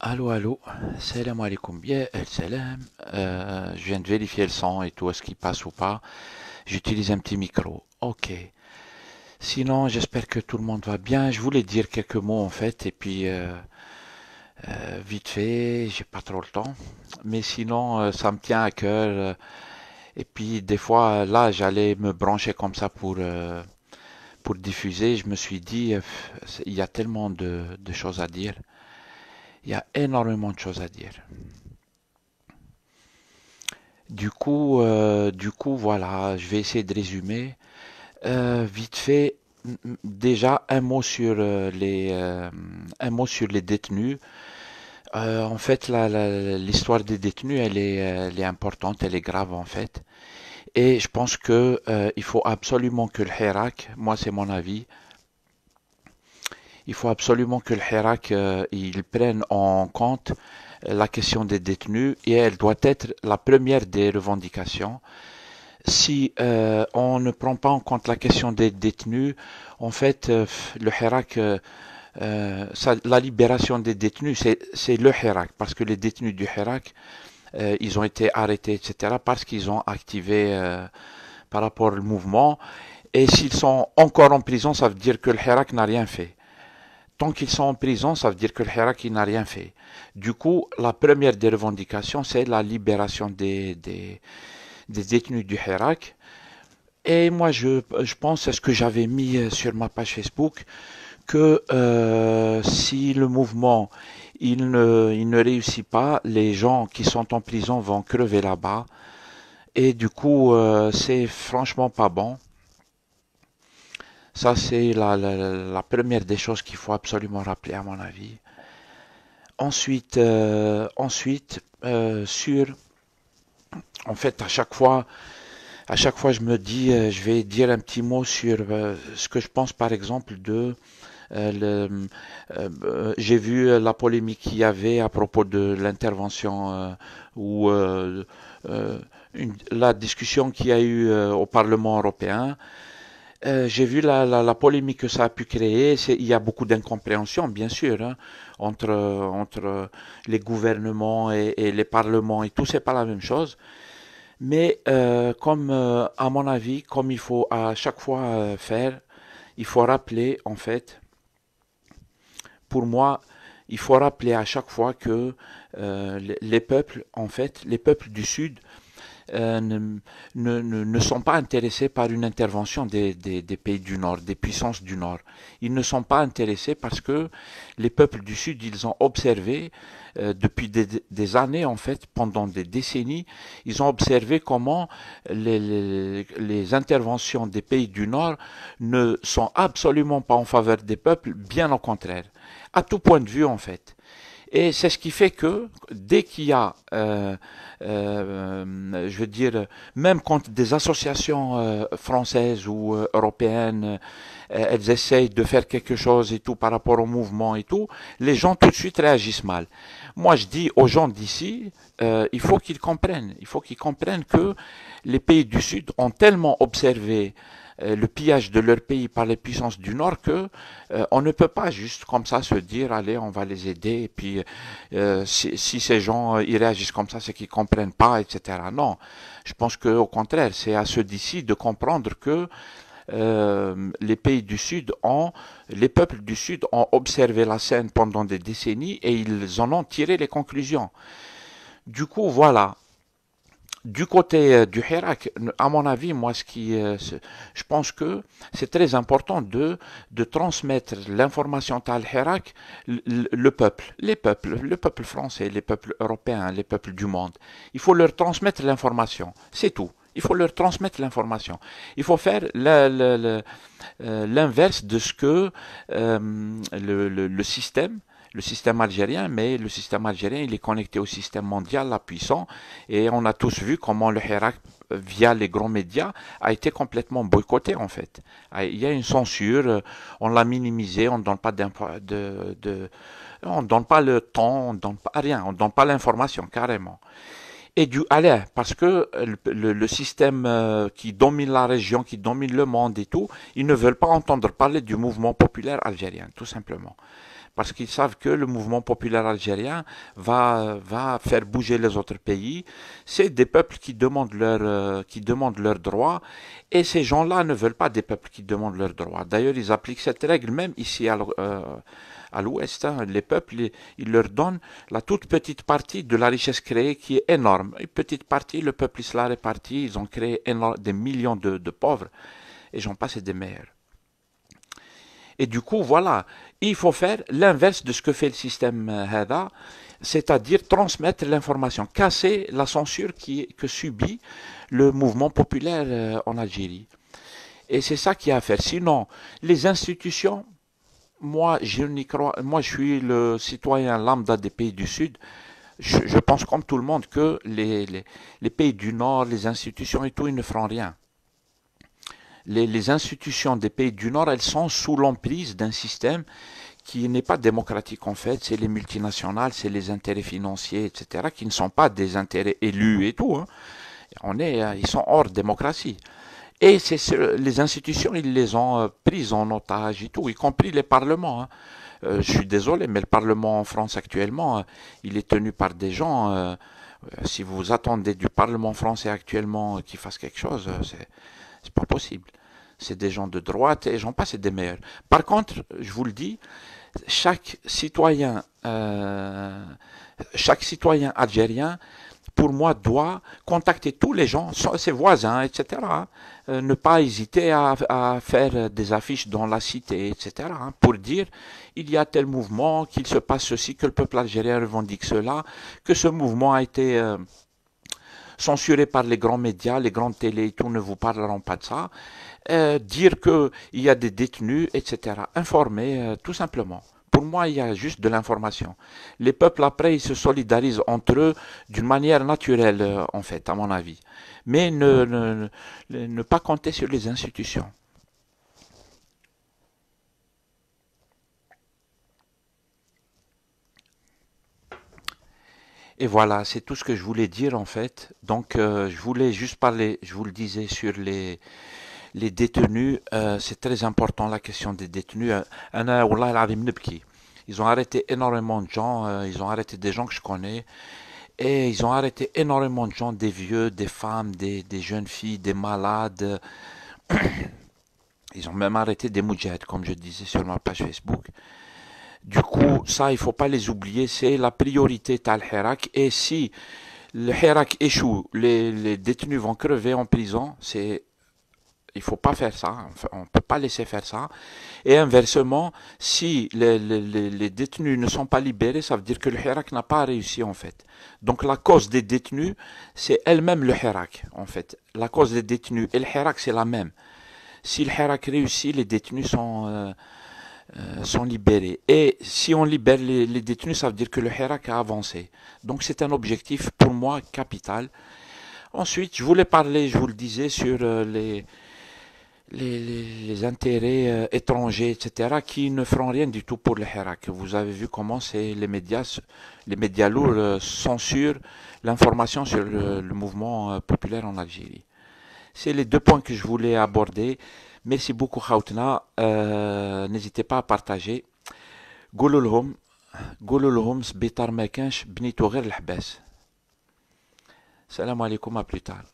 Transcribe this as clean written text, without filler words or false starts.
Allô, allô, salam alaikum, bien, salam. Je viens de vérifier le son et tout, est-ce qu'il passe ou pas. J'utilise un petit micro. Ok. Sinon, j'espère que tout le monde va bien. Je voulais dire quelques mots en fait, et puis vite fait, j'ai pas trop le temps. Mais sinon, ça me tient à cœur. Et puis des fois, là, j'allais me brancher comme ça pour diffuser. Je me suis dit, il y a tellement de choses à dire. Il y a énormément de choses à dire. Du coup, voilà, je vais essayer de résumer. Vite fait, déjà un mot sur les détenus. En fait, l'histoire des détenus, elle est importante, elle est grave en fait. Et je pense que il faut absolument que le Hirak, moi c'est mon avis, il faut absolument que le Hirak il prenne en compte la question des détenus et elle doit être la première des revendications. Si on ne prend pas en compte la question des détenus, en fait, le Hirak, la libération des détenus, c'est le Hirak, parce que les détenus du Hirak, ils ont été arrêtés, etc., parce qu'ils ont activé par rapport au mouvement. Et s'ils sont encore en prison, ça veut dire que le Hirak n'a rien fait. Tant qu'ils sont en prison, ça veut dire que le Hirak n'a rien fait. Du coup, la première des revendications, c'est la libération des détenus du Hirak. Et moi, je pense, c'est ce que j'avais mis sur ma page Facebook, que si le mouvement il ne réussit pas, les gens qui sont en prison vont crever là-bas. Et du coup, c'est franchement pas bon. Ça, c'est la première des choses qu'il faut absolument rappeler, à mon avis. Ensuite, en fait, à chaque fois, je me dis, je vais dire un petit mot sur ce que je pense, par exemple, de j'ai vu la polémique qu'il y avait à propos de l'intervention ou la discussion qu'il y a eu au Parlement européen. J'ai vu la polémique que ça a pu créer. Il y a beaucoup d'incompréhension, bien sûr, hein, entre les gouvernements et les parlements et tout. C'est pas la même chose. Mais comme, à mon avis, comme il faut à chaque fois faire, il faut rappeler, en fait, pour moi, il faut rappeler à chaque fois que les peuples, en fait, les peuples du Sud ne sont pas intéressés par une intervention des pays du Nord, des puissances du Nord. Ils ne sont pas intéressés parce que les peuples du Sud, ils ont observé depuis des années, en fait, pendant des décennies, ils ont observé comment les interventions des pays du Nord ne sont absolument pas en faveur des peuples, bien au contraire, à tout point de vue, en fait. Et c'est ce qui fait que dès qu'il y a, je veux dire, même quand des associations françaises ou européennes, elles essayent de faire quelque chose et tout par rapport au mouvement et tout, les gens tout de suite réagissent mal. Moi, je dis aux gens d'ici, il faut qu'ils comprennent que les pays du Sud ont tellement observé le pillage de leur pays par les puissances du Nord que on ne peut pas juste comme ça se dire allez on va les aider et puis si ces gens ils réagissent comme ça c'est qu'ils comprennent pas etc. Non, je pense que au contraire c'est à ceux d'ici de comprendre que les pays du Sud ont, les peuples du Sud ont observé la scène pendant des décennies et ils en ont tiré les conclusions. Du coup, voilà, du côté du Hirak, à mon avis, moi, je pense que c'est très important de transmettre l'information à l'Hirak, le peuple, les peuples, le peuple français, les peuples européens, les peuples du monde. Il faut leur transmettre l'information, c'est tout. Il faut leur transmettre l'information. Il faut faire l'inverse de ce que le système algérien, mais le système algérien, il est connecté au système mondial, la puissant, et on a tous vu comment le Hirak, via les grands médias, a été complètement boycotté en fait. Il y a une censure, on l'a minimisé, on ne donne pas on donne pas le temps, on ne donne pas rien, on ne donne pas l'information carrément. Et du allez, parce que le système qui domine la région, qui domine le monde et tout, ils ne veulent pas entendre parler du mouvement populaire algérien, tout simplement. parce qu'ils savent que le mouvement populaire algérien va faire bouger les autres pays. C'est des peuples qui demandent leurs droits, et ces gens-là ne veulent pas des peuples qui demandent leurs droits. D'ailleurs, ils appliquent cette règle même ici à l'Ouest. Hein. Les peuples, ils leur donnent la toute petite partie de la richesse créée qui est énorme. Une petite partie, le peuple se l'a répartie, ils ont créé des millions de pauvres, et j'en passe et des meilleurs. Et du coup, voilà, il faut faire l'inverse de ce que fait le système HADA, c'est-à-dire transmettre l'information, casser la censure que subit le mouvement populaire en Algérie. Et c'est ça qu'il y a à faire. Sinon, les institutions, moi, je n'y crois, moi, je suis le citoyen lambda des pays du Sud. Je pense comme tout le monde que les pays du Nord, les institutions et tout, ils ne feront rien. Les institutions des pays du Nord, elles sont sous l'emprise d'un système qui n'est pas démocratique en fait. C'est les multinationales, c'est les intérêts financiers, etc., qui ne sont pas des intérêts élus et tout. Hein. Ils sont hors démocratie. Et les institutions, ils les ont prises en otage et tout, y compris les parlements. Hein. Je suis désolé, mais le Parlement en France actuellement, il est tenu par des gens. Si vous attendez du Parlement français actuellement qu'il fasse quelque chose, c'est pas possible. C'est des gens de droite et j'en passe, c'est des meilleurs. Par contre, je vous le dis, chaque citoyen, euh, chaque citoyen algérien, pour moi, doit contacter tous les gens, ses voisins, etc. Ne pas hésiter à faire des affiches dans la cité, etc. Pour dire, il y a tel mouvement, qu'il se passe ceci, que le peuple algérien revendique cela, que ce mouvement a été censuré par les grands médias, les grandes télés et tout ne vous parleront pas de ça. Dire qu'il y a des détenus, etc. Informer, tout simplement. Pour moi, il y a juste de l'information. Les peuples, après, ils se solidarisent entre eux d'une manière naturelle, en fait, à mon avis. Mais ne pas compter sur les institutions. Et voilà, c'est tout ce que je voulais dire, en fait. Donc, je voulais juste parler, je vous le disais, sur les détenus. C'est très important, la question des détenus. Wallah al-azim nibki. Ils ont arrêté énormément de gens, ils ont arrêté des gens que je connais, et ils ont arrêté énormément de gens, des vieux, des femmes, des jeunes filles, des malades. Ils ont même arrêté des moudjahid, comme je disais sur ma page Facebook. Du coup, ça, il faut pas les oublier, c'est la priorité Tal Hirak. Et si le Hirak échoue, les détenus vont crever en prison, il faut pas faire ça, on peut pas laisser faire ça. Et inversement, si les détenus ne sont pas libérés, ça veut dire que le Hirak n'a pas réussi en fait. Donc la cause des détenus, c'est elle-même le Hirak en fait. La cause des détenus et le Hirak, c'est la même. Si le Hirak réussit, les détenus sont libérés. Et si on libère les détenus, ça veut dire que le Hirak a avancé. Donc c'est un objectif pour moi capital. Ensuite, je voulais parler, je vous le disais, sur les intérêts étrangers, etc., qui ne feront rien du tout pour le Hirak. Vous avez vu comment c'est les médias lourds censurent l'information sur le mouvement populaire en Algérie. C'est les deux points que je voulais aborder. Merci beaucoup, Khaoutna. N'hésitez pas à partager. قولوا لهم قولوا لهم سبيطار ما كانش بنيتو غير الحباس. السلام عليكم، à plus tard.